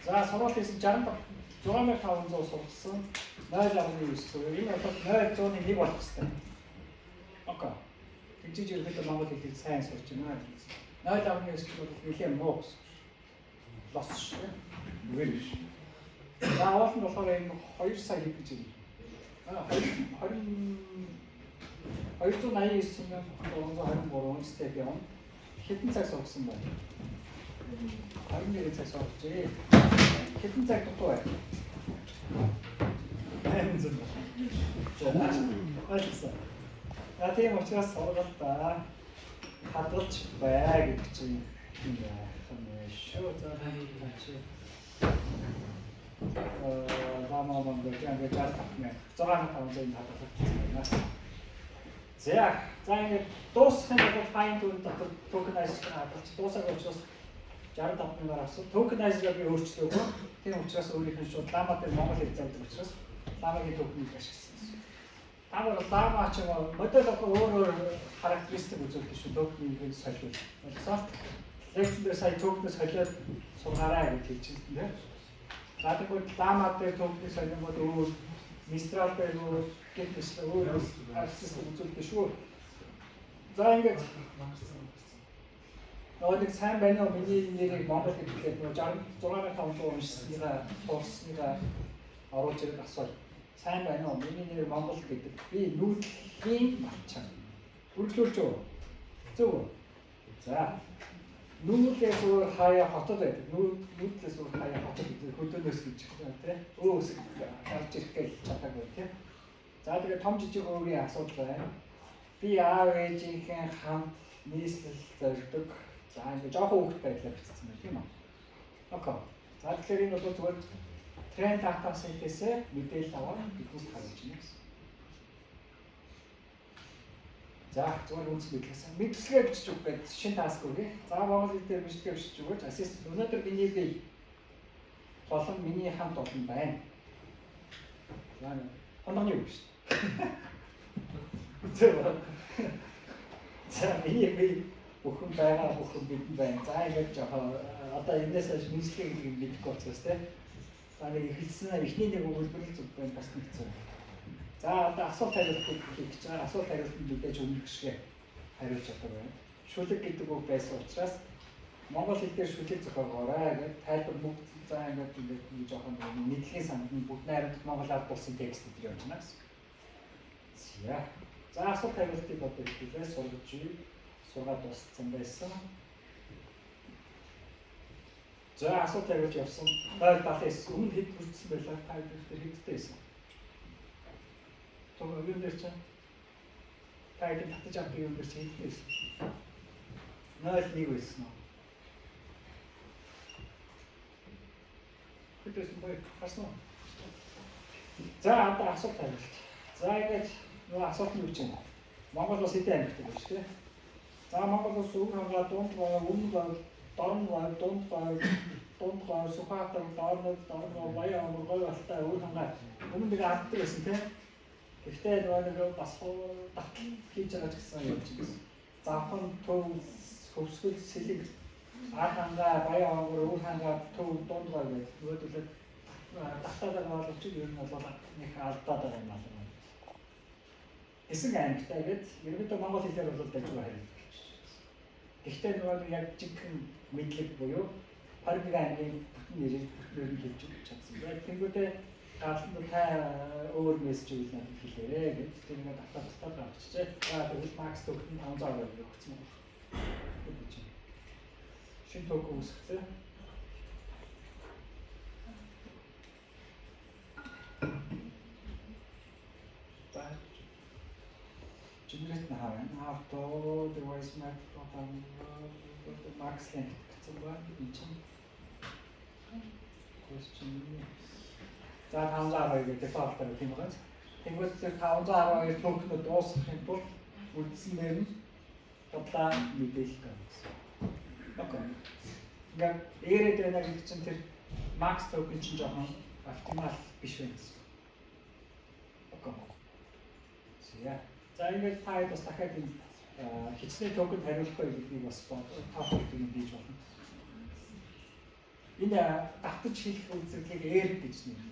За сургууль хийсэн 6500 сурсан 0.9 энэ бол 0.101 болох хэрэгтэй. Окей. Тэгжиж ерөөхдөө монгол хэлийг сайн сурч байна. 0.9 бол нэлээд муу гэсэн. Лос шүү. Үгээр биш. За уул нь болохоор энэ 2 сая хэд гэж юм. 289,323 степ юм. Хэдэн цаг сурсан байна? 21 цаг сурчээ. Хэдэн цаг дутуу байна? 800. Ойлсон. Тийм учраас сургалтаа хадгалж бай гэж чинь юм байна. Шоо за чи. Ламаа гэж ингээд жаалтахмаа. 6500 хадгалж байна. За ингээд дуусахын тулд find дотор tokenize хадгалж дуусах учраас 65,000-аар авсан. Tokenize-ыг би өөрчлөөгүй. Тийм учраас өөрийнх нь шууд лама дээр монгол хэл задаг учраас ламагийн token-ийг ашигласан. Таамаг лама ч юм уу модель өөр характеристик үзүүлдэг шүү. Token-ийг солиод. Ойлгосоо? Лекцэн дээр сая token-ээс солиод сургаарай гэж хэлчихсэн тийм. За тэгвэл лама дээр token-ийг солингод өөр Mistral дээр өөр гэх өөр характеристик үзүүлдэг шүү. За ингээд нэг сайн байна уу миний нэрийг монгол хэлээр 66,500 уншсныгаа сурсныгаа оруулж ирээд асууя. Сайн байна уу миний нэр монгол гэдэг. Би нүүдлийн малчаа. Үргэлжлүүлж үү? Зөв үү? За. Нүүдээс өөр хаяа хотод байдаг. Нүүдлээс өөр хаяа хотод гэдэг хөдөөнөөс гэж байна тийм. Өөс гарч ирэх гэж чадаагүй тийм. За тэгээ том жижиг өөрийн асуудал байна. Би аав ээжийнхээ хамт нийслэл зорддог. За ингээд жоохон хүүхэд байдлаар бичсэн байна тийм үү? Окей. За тэгэхээр энэ бол зүгээр тренд дата сетээсээ мэдээлэл аваад биднээс харуулж байна гэсэн. За зүгээр үнс мэдлээс мэдлэгээ бичиж өгөх гэж шинэ таск өгье. За монгол хэл дээр мэдлэгээ бичиж өгөөч. Ассистент өнөөдөр миний бие болон миний хамт олон байна. За хондооны үг шүү. За миний бие бүхэн байгаа бүхэн бидэн байна. За ингэж жоохон одоо энэс хойш нийслэг гэдэг мэдэхгүй учраас тийм. За нэг эхэлсэн эхний нэг өгүүлбэрийг зүг байна бас нэг зүйл. За одоо асуулт хариулт хийх гэж байгаа. Асуулт хариултанд мэдээж өмнөх шиг хариулж чаддаг байна. Шүлэг гэдэг үг байсан учраас монгол хэл дээр шүлэг зохиогоорой гэж тайлбар бүгд за ингэж жоохон мэдлэгийн санд нь бүгд найрамд монгол ард болсон текст дээр явж байна гэсэн. За асуулт хариултыг одоо хэлээ сургаж сургаад дууссан байсан. За асуулт хариулж явсан. Байл балаас өмнө хэд хүрсэн байлаа та бүхэн хэдтэй байсан. Том өгөн дээр чинь тайд татаж авдаг юм дээр чинь хэдтэй байсан. 0.1 байсан уу? Хэдээс бай харсан уу? За одоо асуулт хариулт. За ингэж нөгөө асуулт нь юу чинь? Монгол улс хэдэн аймагтай байна шүү дээ. За Монгол улс өвөр хангаа дунд гой, өмнө гой, дорн гой, дунд гой, Сүхбаатар, дорн гой, Баян гой болтой өвөр хангаа өмнө нэг ардтай байсан тийм. Гэхдээ нөгөө бас давтал хийж байгаа ч гэсэн юм чи гэсэн. Завхан төв хөвсгөл сэлэг ар хангаа, Баян өвөр хангаа төв дунд гой гэдэг. Нөгөөдөлд давтаад байгаа бол чи ер нь бол нэг алдаад байгаа юм байна. Хэсэг аймагтай гэдэг. Ерөнхийдөө монгол хэлээр бол дажгүй харин. Гэхдээ нөгөө яг жинхэнэ мэдлэг буюу Харбиг аймгийн бүтэн нэрийг бүтнээр нь хэлж өгч чадсан. Яг тэнгуүдээ гаалт нь та өөр мессеж өгөл надад хэлээрэй гэж тэр нэг давтаад авчижээ. За тэгвэл Макс төгтөн 500 өгсөн юм. Гэж. Шинэ токен үүсгэсэн. Generate на хаваа. Auto device map program Max link гэсэн байна. Энэ чинь question. За 512 гэдэг default-аар тийм байна. Тэгвэл 512 төгнө дуусгахын тулд үлдсэнээр нь бодлоо мэдээлэл гэнэ гэсэн. Окей. Ингээд яриад байна гэдэг чинь тэр Max token чинь жоохон оптимал биш байх гэсэн. Окей. За ингээд та бас дахиад энэ хичнээн токен хариулахгүй гэдгийг бас топ гэдэг юм хийж болно. Энэ давтаж хийх үйлчлэгийг ERP гэж нэрнэ.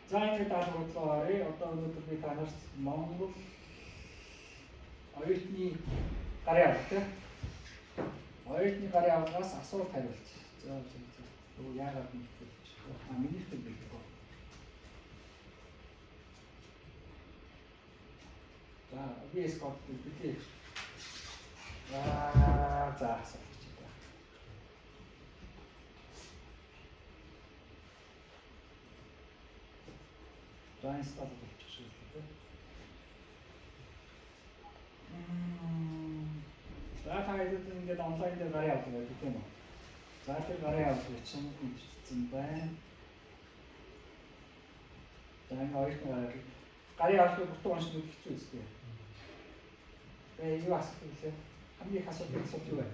За ингээд даалгавар бодлоо. Одоо өнөөдөр би танарт Монгол оюутны гарын авалт. Оюутны гарын авалгаас асуулт хариулт. За. Юу яагаад юм бэ? Миний хэлбэл бий. За, VS Code битээ. За, асуулт. За, инсталл болчихсон шүү дээ. За, та хэд ингээд онлайн дээр гарын авдаг байх тийм үү? За, тэр гарын авдаг чинь бичсэн байна. За, энэ оюутны гарын авдаг бүтэн уншиж хэцүү үстэй. Юу асуух вэ? Хамгийн их асуулт юу вэ?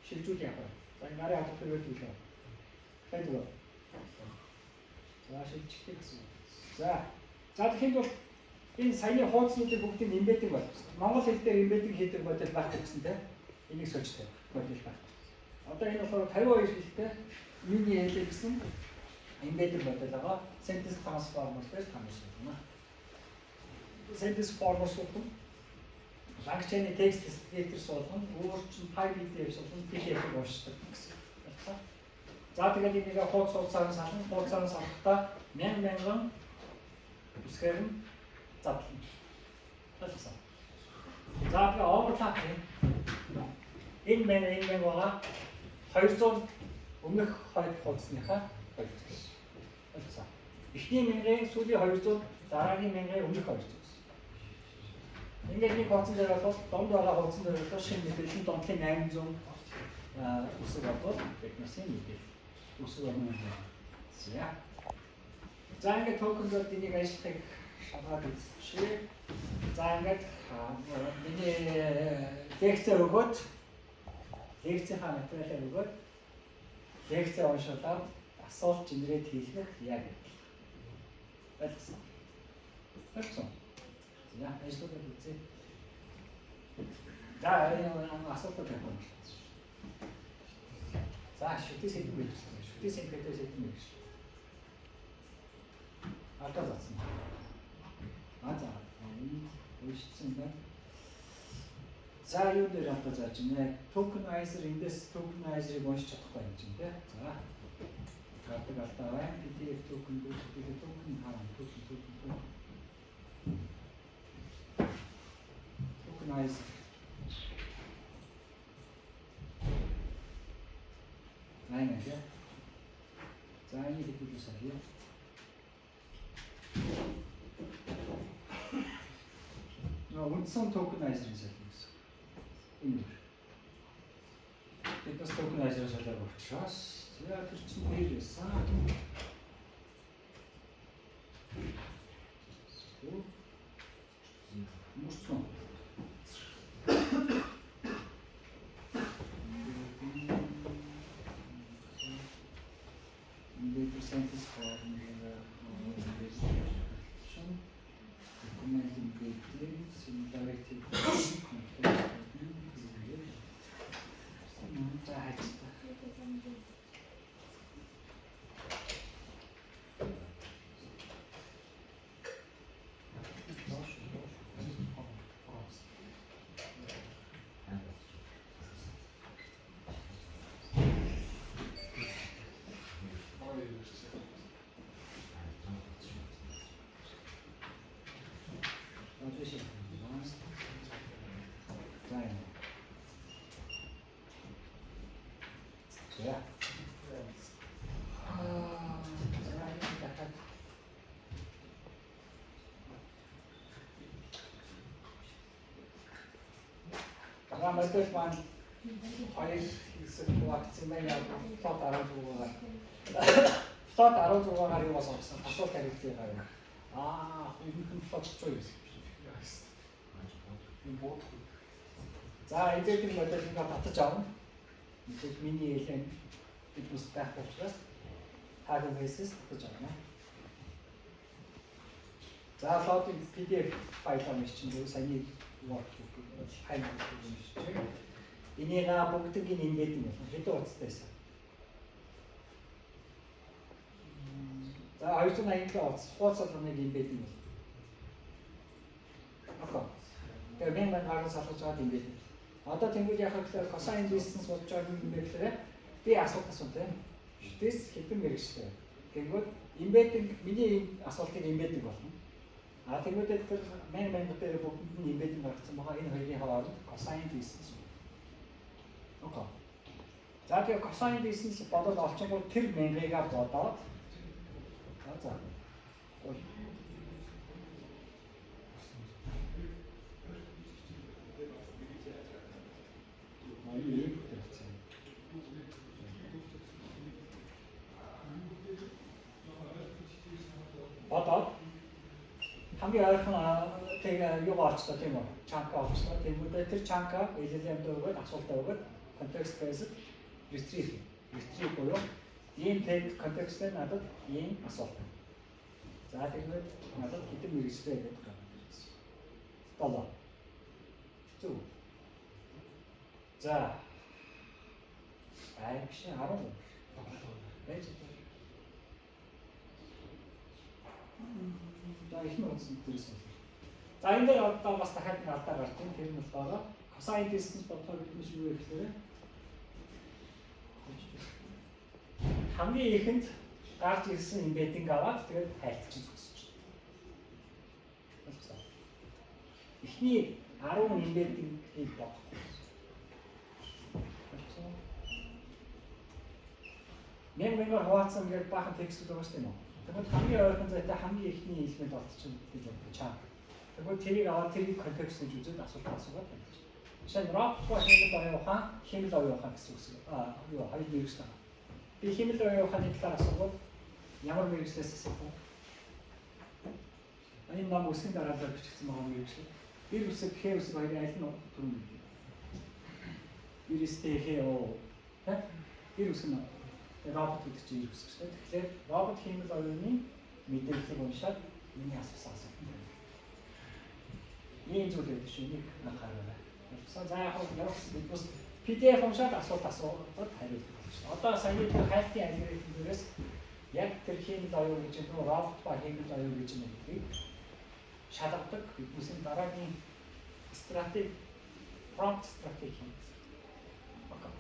Шилжүүл яах вэ? За, энэ гарын авдаг юу гэдэг вэ? Хэд вэ? За, шилжих гэсэн. За, тэгэхээр бол энэ саяны хуудасуудыг бүгдийг эмбединг болгосон. Монгол хэл дээр эмбединг хийдэг модель байх гэсэн тийм. Энийг сольж тавих модель байх. Одоо энэ болохоор 52 хэлтэй мини хэлээ гэсэн embedded модель байгаа. Sentence transformer дээр хамаарсан юм аа. Sentence former суулгах. Language-ийн text editor суулгах, өөр чинь PyPDF суулгах, PDF-ийг уушдаг гэсэн. Баярлалаа. За тэгээд энийг хуудас хуудасаар салахдаа 1000 үсгээр нь задлана. Баярлалаа. За тэгээд overlap энэ мэн байгаа 200 өмнөх хоёр хуудасныхаа 200. Баярлалаа. Эхний мянгаын сүүлийн 200, дараагийн мянгаын өмнөх 200. Ингээд нэг хуудсан дээр бол донд байгаа хуудсан дээр бол шинэ мэдээлэл донтлын 800 үсэг бодвол биднээс мэдээлэл үсэг байна. За ингээд токенууд энийг ажиллахыг шалгаад үзчихье. За ингээд миний лекцээ өгөөд лекцийнхаа материалаа өгөөд лекцээ уншуулаад асуулт генерейт хийх яг гэдэг. Баярлалаа. Баярлалаа. За, ажлуудад үзье. За, энэ асуулт байна. За, шүтээс хэдэн бэ? Шүтээс хэдэн бэ? Алдаа заасан. За, үйшсэн байна. За, юу дээр алдаа зааж байна? Tokenizer эндээс tokenizer-ыг уншиж чадахгүй юм чинь тий. За. Гадаг алдаа байна. PDF token tokenizer. Aynen ya. За, энийг хэвлүүлсэн юм. Үндсэн tokenizer гэсэн юм. Энэ. Тэднээс tokenizer шалгаж өгчөөс. За, тэр чинь нэр байсан. Мөрсөн. Sentence form documenting greetings in directive Мэдээж маань хоёр хэсэг хуваагдсан байна. Флот 16-аар. Флот 16-аар юу болсон? Асуулт хариултыг гаргав. Энэ флот ч юу юм. Энэ бот. За, эдгээр модель ингээ татаж авна. Мэдээж миний хэлэн биднес байх учраас таагийн basis татаж авна. За, флотын PDF файл амж чинь юу саяны workbook файл амж чинь. Энийгээ бүгднийг имбединг болно. Хэдэн утастай байсан. За 287 утас. Хуудасны имбединг болно. Окей. Тэгээ мен гаргаж салгаж байгаа имбединг. Одоо тэнгуүл яхах гэхээр cosine distance болж байгаа юм бэ гэхээр би асуулт тийм. This хэдэн мэрэгчтэй. Тэнгуүл имбединг миний асуултыг имбединг болно. Тэнгуүлээ тэр мен дээр бүгд нь имбединг гаргасан байгаа. Энэ хоёрын хооронд cosine distance. Окей. За тэгээ cosine distance бодоод олчингууд тэр мянгагаа бодоод за. Одоо хамгийн ойрхон тэгээ юу болчихлоо тийм үү? Чанка болчихлоо. Тэгмүүдээ тэр чанка LLM дээр өгөөд асуултаа өгөөд context based retrieve буюу ийм тег контексттэй надад ийм асуулт. За тэгвэл надад хэдэн мэрэгчтэй гэдэг юм. 7. Зүг. За. Биш 10. Байж. За их нь утсан дээрсэн. За энэ дээр одоо бас дахиад нэг алдаа гарч байна. Тэр нь болохоор cosine distance бодохоор бид юу вэ гэхээр хамгийн ихэнд гарч ирсэн embedding аваад тэгээд хайлтчих зогсож байна. Эхний 10 embedding-ийг бодохгүй. Мянгаар хуваацсан гэдэг баахан текстүүд байгаа шүү дээ. Тэгвэл хамгийн ойрхон зайтай хамгийн ихний элемент олдчихно гэж бодож чам. Тэгвэл тэрийг аваад тэрийг контекст гэж үзээд асуулт асуугаад байна. Жишээ нь rock хэмэл оюухан, хэмэл оюухан гэсэн үг. Юу хоёр мэрэгчлээ. Би хэмэл оюуханы талаар асуугаад ямар мэрэгчлээс асуух вэ? Энэ нам үсгийн дараалал бичигдсэн байгаа мэрэгчлээ. Bir үсэг, х үсэг хоёрын аль нь түрүүн бэ? Bir үстэй х bir үсэг нь робот гэдэг чинь ir үсэг шүү дээ. Тэгэхээр робот хэмэл оюуны мэдээллийг уншаад миний асуусан асуулт байна. Ийм зүйл байдаг шүү. Нэг анхаараарай. За яг нь бас PDF уншаад асуулт хариулдаг байна шүү. Одоо саяны хайлтын алгоритм дээрээс яг тэр хэмэл оюу гэж нөө робот ба хэмэл оюу гэж нэгийг шалгадаг бидний дараагийн стратеги prompt стратеги. Окей.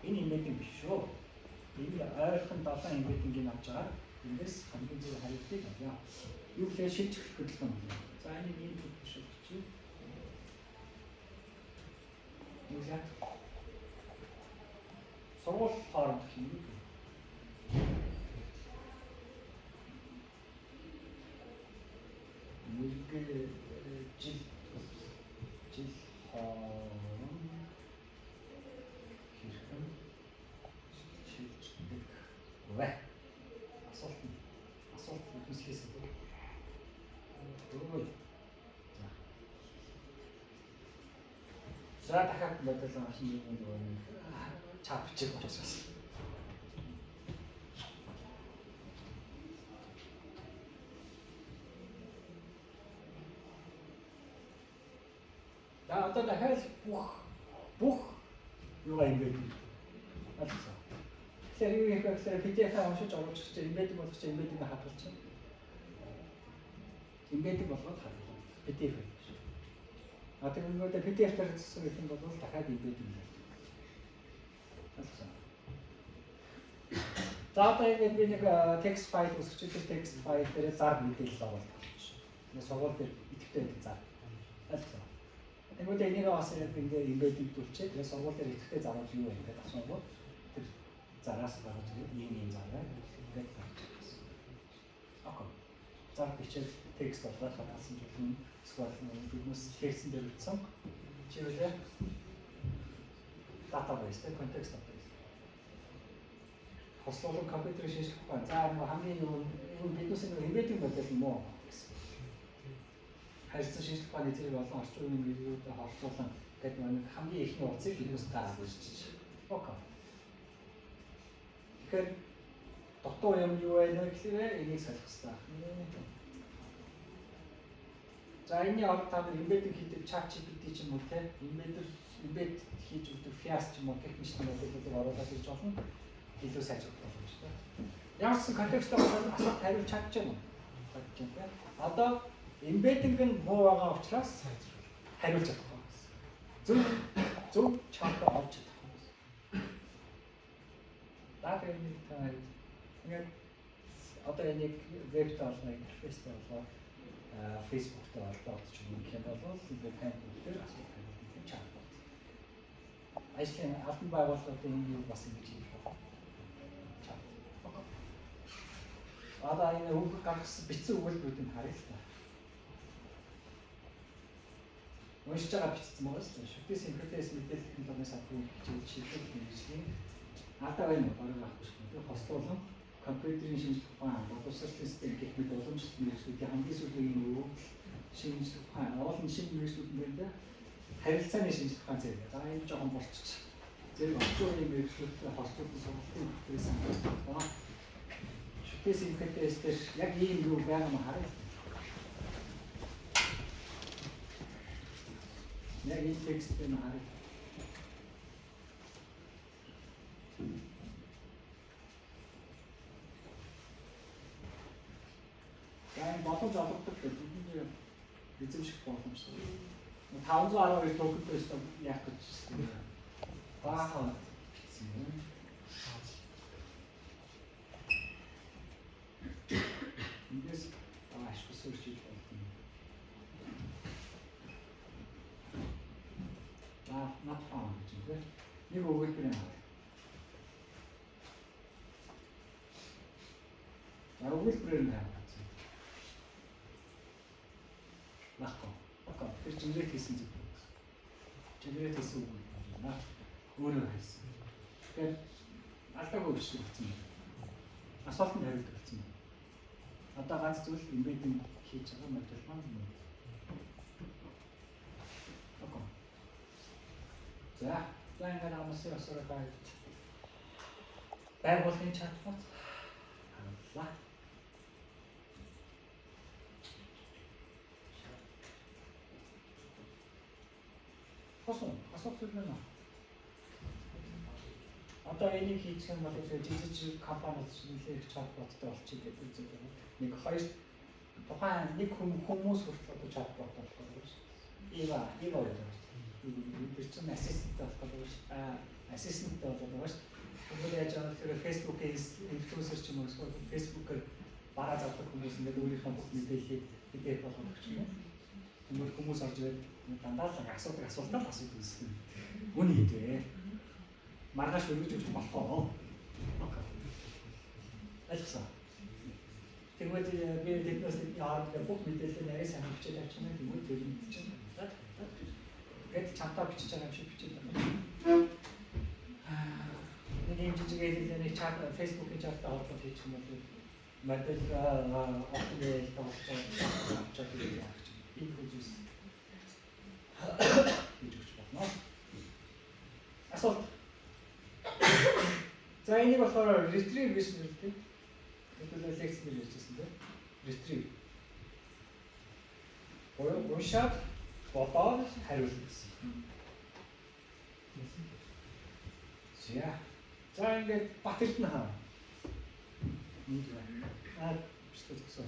Энэ embedding биш шүү. Энэ ойрхон 7 embedding-ийг авч байгаа. Эндээс хамгийн зөв хариултыг авъя. Юу гэхээр шилжих хөдөлгөөн юм. За энэ ийм хөдөлгөөн чинь. Юуяа? Сургууль хооронд юм. Нэг жил хооронд хэрхэн шилждэг вэ? Асуулт үсгэсэн. Дөрөв. За дахиад бодлоо машин юм дөрөв. Чапчих болчихсон. За одоо дахиад бүх юу юм бэ? Алцаа. Тэгэхээр юу их гэхээр PDF-аа уншиж оруулж чинь embedding болгож чинь embedding хадгалж чинь. Embedding болгоод хадгална. PDF. Тэгээд PDF-ээр хийсэн юм бол дахиад embedding. Алцаа. За одоо ингээд би нэг text file үсгэж тэр text file дээр зар мэдээлэл оруулах. Нэг сургууль дээр идэвхтэй байдаг зар. Алцаа. Тэгвэл энийг бас ингээд embedding төлчээ. Тэгээд сургууль дээр идэвхтэй заруул юу вэ гэдэг асуугаад тэр зараас гаргаж ирээд ийм зараа ингээд гарчихсан. Окей. Зар бичээд текст болоод хатсан юм. Эсвэл биднес текстэн дээр ütсэн. Чиглэлээ database дээр контекст database. Хослолон компьютерийг шийдэх байна. За хамгийн юу биднес embedding модель юм уу? Харилцан шийдэх байна зэрэг олон орчин үеийн мэдээлэлд холбоолон гэдэг нэг хамгийн ихний утсыг биднес гаргаж ирж байна. Окей. Тэгэхээр дутуу юм юу вэ гэхээр энийг солих хэрэгтэй. За энэний орд та embedding хийдэг ChatGPT ч юм уу те embedding имбед хийж өгдөг фиас ч юм уу техник мэдээллүүдийг оруулаад ирж болно. Илүү сайжруулах боломжтой. Ямар ч контексттэй болоод асуулт хариулж чадчихна. Одоо embedding нь муу байгаа учраас хариулж чадахгүй байна. Зөв чанга олж чадахгүй байна. Дата энэ тань ингээд одоо энийг вебт олно, интерфейстэй болоод Facebook-т ороод ч юм уу гэх юм бол ингээд тань дээр асуулт хариулт чанга. Ажлын албан байгууллагын энэ бас ингэж хийж байна. Одоо энэ үг гаргасан бичсэн өгүүлбэрүүдийг харъя л та. Уншиж байгаа бичсэн байгаа шүү дээ. Шүтээс интерфейс мэдээлэл технологийн салбарын хичээл шилдэг мэргэжлийн алдаа байна уу? Бараг авахгүй шүү дээ. Хослуулан компьютерийн шинжилгээ ухаан, боловсролын систем гэх мэт уламжлалт мэргэжлүүдийн хамгийн сүүлийн юу шинжилгээ ухаан, олон шинэ мэргэжлүүдээр харилцааны шинжилгээ ухаан зэрэг. За энэ жоохон болчих. Зэрэг орчин үеийн мэргэжлүүдтэй холбоотой сургалтын хэрэгээс хамаардаг. Шүтээс интерфейс дээр яг ийм юу байгаа юм харъя. Яг энэ тексттэй нь харъя. Яг боломж олгодог гэдэг эзэмших боломжтой. 512 төгөлд байсан яах гэж байна. Баахан бичсэн юм. Ингээс ашиг сөрч хийж болно. Not found гэж байна. Нэг өгүүлбэр юм. Өгүүлбэрээр нь харагдсан. Нахгүй. Окей. Тэр генерейт хийсэн зүйл. Генерейт хийсэн үг байна. Өөрөө хийсэн. Тэгэхээр алдаагүй биш гэсэн юм. Асуултанд хариулт болсон юм. Одоо ганц зүйл embedding хийж байгаа модуль маань. Окей. За, ингээд амсаар асуурах байд. Байгууллагын чатбот хандлаа. Асуух зүйл байна. Одоо энийг хийх юм бол жижиг компаниуд нэлээд чатботтой болчих гэдэг зүйл байна. Нэг хоёр тухайн нэг хүмүүс хүртэл одоо чатбот болох гэж. Ива хоёр. Тэр чинь ассистент болох гэж. Ассистент болоод байгаа шүү. Тэгвэл яаж байгаа гэхээр Facebook-ийн инфлюенсер ч юм уу эсвэл Facebook-ээр бараа зардаг хүмүүс ингээд өөрийнхөө мэдээллийг бидээр болгох ч юм уу. Тэгвэл хүмүүс орж ирээд дандаа л асуултаа асуудаг гэсэн. Үн хийдэ. Маргааш өргөж өгч болохоо. Окей. Ажилласан. Тэгвэл би тэднээс яагаад бүх мэдээлэл нарийн сайн бичиж авчихна тэгвэл тэр нь чинь. Гэт чамтаа бичиж байгаа юм шиг бичиж байна. Нэг юм жижиг хэллэний чат Facebook-ийн чаттай холбоод хийчих юм бол модель офлайн тавьчих юм яах ч юм. Инфужис. Хийж өгч байна. Асуулт. За энийг болохоор retrieve гэж нэрлэдэг. Тэгвэл лекц нэр ярьжсэн тийм. Retrieve. Уншаад бодоод хариулна гэсэн. За ингээд Батэрд нь хаа. Нэг байна. Бичлэг гэсэн.